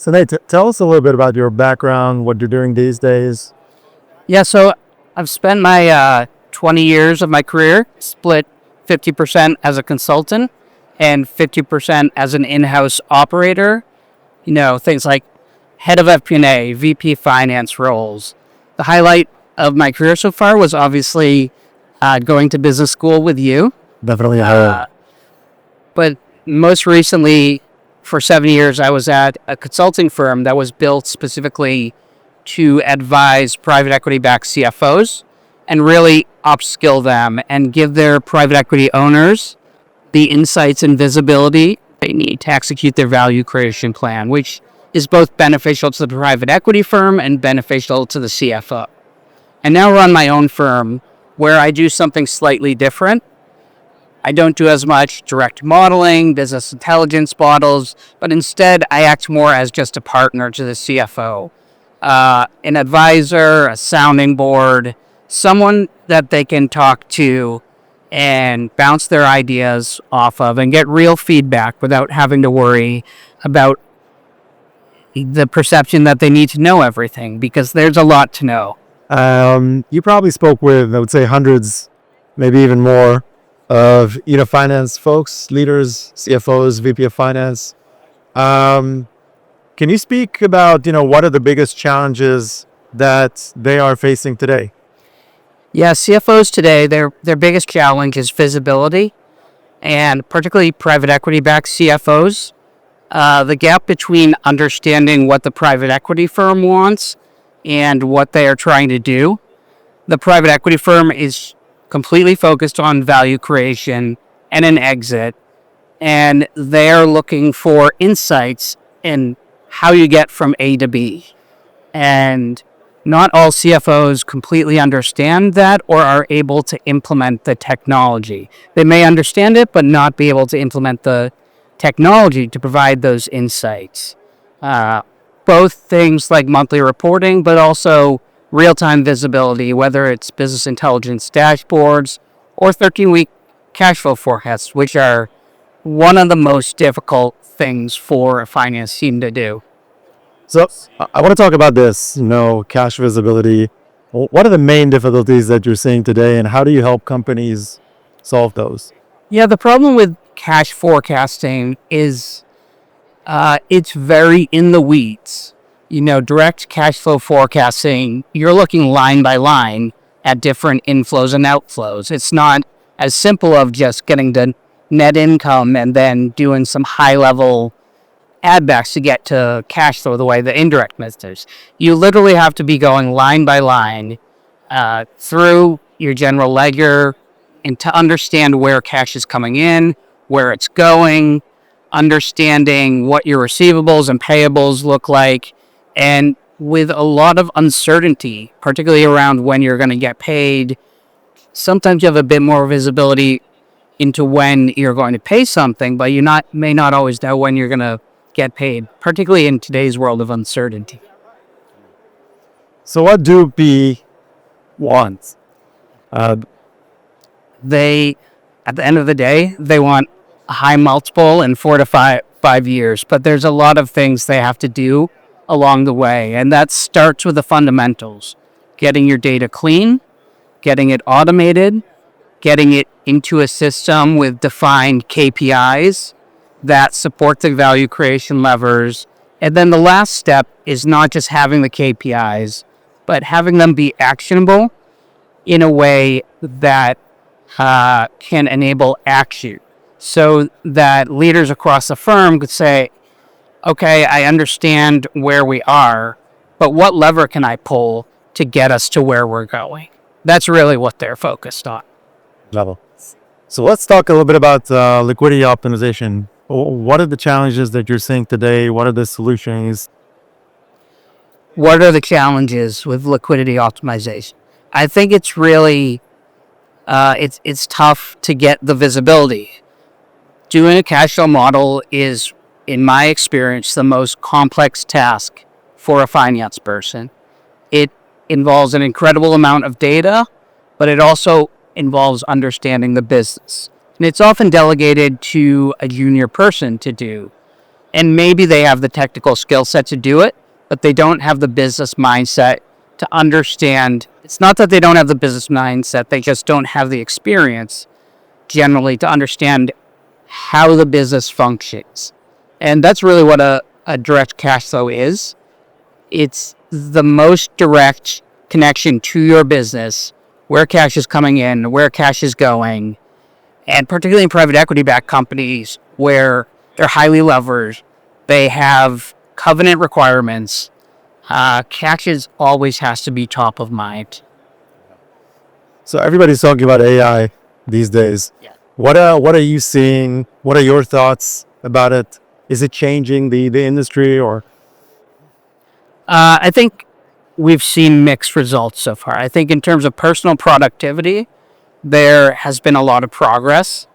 So Nate, tell us a little bit about your background, what you're doing these days. Yeah, so I've spent my 20 years of my career split 50% as a consultant and 50% as an in-house operator. Things like head of FP&A, VP finance roles. The highlight of my career so far was obviously going to business school with you. Definitely But most recently, for 7 years, I was at a consulting firm that was built specifically to advise private equity-backed CFOs and really upskill them and give their private equity owners the insights and visibility they need to execute their value creation plan, which is both beneficial to the private equity firm and beneficial to the CFO. I now run my own firm where I do something slightly different. I don't do as much direct modeling, business intelligence models, but instead I act more as just a partner to the CFO, an advisor, a sounding board, someone that they can talk to and bounce their ideas off of and get real feedback without having to worry about the perception that they need to know everything, because there's a lot to know. You probably spoke with, I would say, hundreds, maybe even more, of finance folks, leaders, CFOs, VP of finance. Can you speak about what are the biggest challenges that they are facing today? Yeah, CFOs today, their biggest challenge is visibility, and particularly private equity-backed CFOs. The gap between understanding what the private equity firm wants and what they are trying to do. The private equity firm is completely focused on value creation and an exit, and they're looking for insights in how you get from A to B. And not all CFOs completely understand that or are able to implement the technology. They may understand it, but not be able to implement the technology to provide those insights. Both things like monthly reporting, but also real-time visibility, whether it's business intelligence dashboards or 13-week cash flow forecasts, which are one of the most difficult things for a finance team to do. So I want to talk about this, cash visibility. What are the main difficulties that you're seeing today, and how do you help companies solve those? Yeah, the problem with cash forecasting is it's very in the weeds. Direct cash flow forecasting, you're looking line by line at different inflows and outflows. It's not as simple of just getting the net income and then doing some high level add backs to get to cash flow the way the indirect methods. You literally have to be going line by line through your general ledger and to understand where cash is coming in, where it's going, understanding what your receivables and payables look like, and with a lot of uncertainty, particularly around when you're going to get paid. Sometimes you have a bit more visibility into when you're going to pay something, but you may not always know when you're going to get paid, particularly in today's world of uncertainty. So what do P want? They, at the end of the day, they want a high multiple in 4 to 5 years, but there's a lot of things they have to do along the way, and that starts with the fundamentals: getting your data clean, getting it automated, getting it into a system with defined KPIs that support the value creation levers. And then the last step is not just having the KPIs, but having them be actionable in a way that can enable action, so that leaders across the firm could say, okay, I understand where we are, but what lever can I pull to get us to where we're going? That's really what they're focused on. Level. So let's talk a little bit about liquidity optimization. What are the challenges that you're seeing today? What are the solutions? What are the challenges with liquidity optimization? I think it's really, it's tough to get the visibility. Doing a cash flow model is, in my experience, the most complex task for a finance person. It involves an incredible amount of data, but it also involves understanding the business. And it's often delegated to a junior person to do. And maybe they have the technical skill set to do it, but they don't have the business mindset to understand. It's not that they don't have the business mindset, they just don't have the experience generally to understand how the business functions. And that's really what a direct cash flow is. It's the most direct connection to your business, where cash is coming in, where cash is going, and particularly in private equity backed companies where they're highly leveraged, they have covenant requirements. Cash always has to be top of mind. So everybody's talking about AI these days. Yeah. What are you seeing? What are your thoughts about it? Is it changing the industry or? I think we've seen mixed results so far. I think in terms of personal productivity, there has been a lot of progress,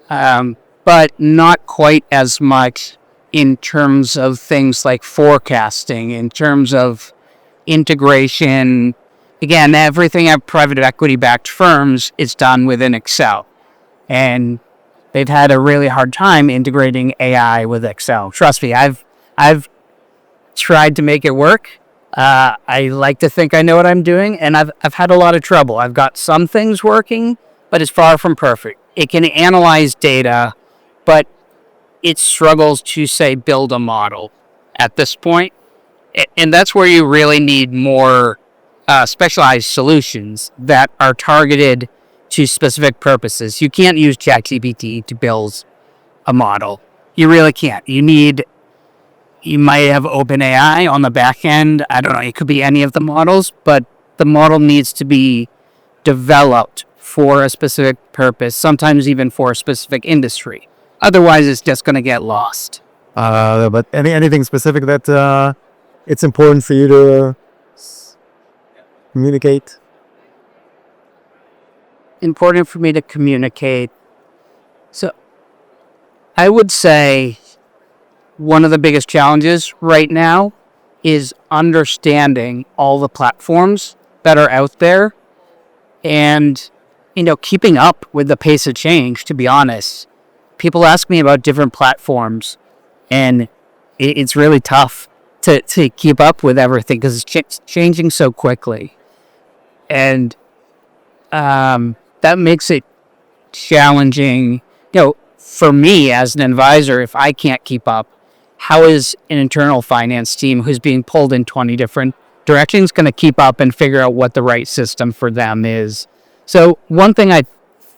but not quite as much in terms of things like forecasting, in terms of integration. Again, everything at private equity backed firms is done within Excel. And they've had a really hard time integrating AI with Excel. Trust me, I've tried to make it work. I like to think I know what I'm doing, and I've had a lot of trouble. I've got some things working, but it's far from perfect. It can analyze data, but it struggles to, say, build a model at this point. And that's where you really need more specialized solutions that are targeted to specific purposes. You can't use ChatGPT to build a model. You really can't. You might have OpenAI on the back end. I don't know. It could be any of the models, but the model needs to be developed for a specific purpose, sometimes even for a specific industry. Otherwise, it's just going to get lost. But anything specific that it's important for you to communicate? Important for me to communicate. So I would say one of the biggest challenges right now is understanding all the platforms that are out there and, keeping up with the pace of change, to be honest. People ask me about different platforms, and it's really tough to keep up with everything because it's changing so quickly. And that makes it challenging, for me as an advisor. If I can't keep up, how is an internal finance team who's being pulled in 20 different directions going to keep up and figure out what the right system for them is? So one thing I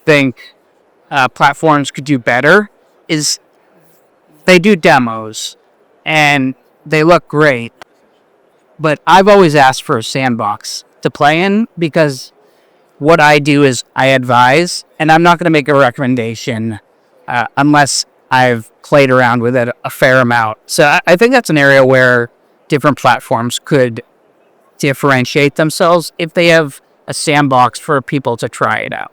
think platforms could do better is they do demos and they look great, but I've always asked for a sandbox to play in because what I do is I advise, and I'm not going to make a recommendation unless I've played around with it a fair amount. So I think that's an area where different platforms could differentiate themselves if they have a sandbox for people to try it out.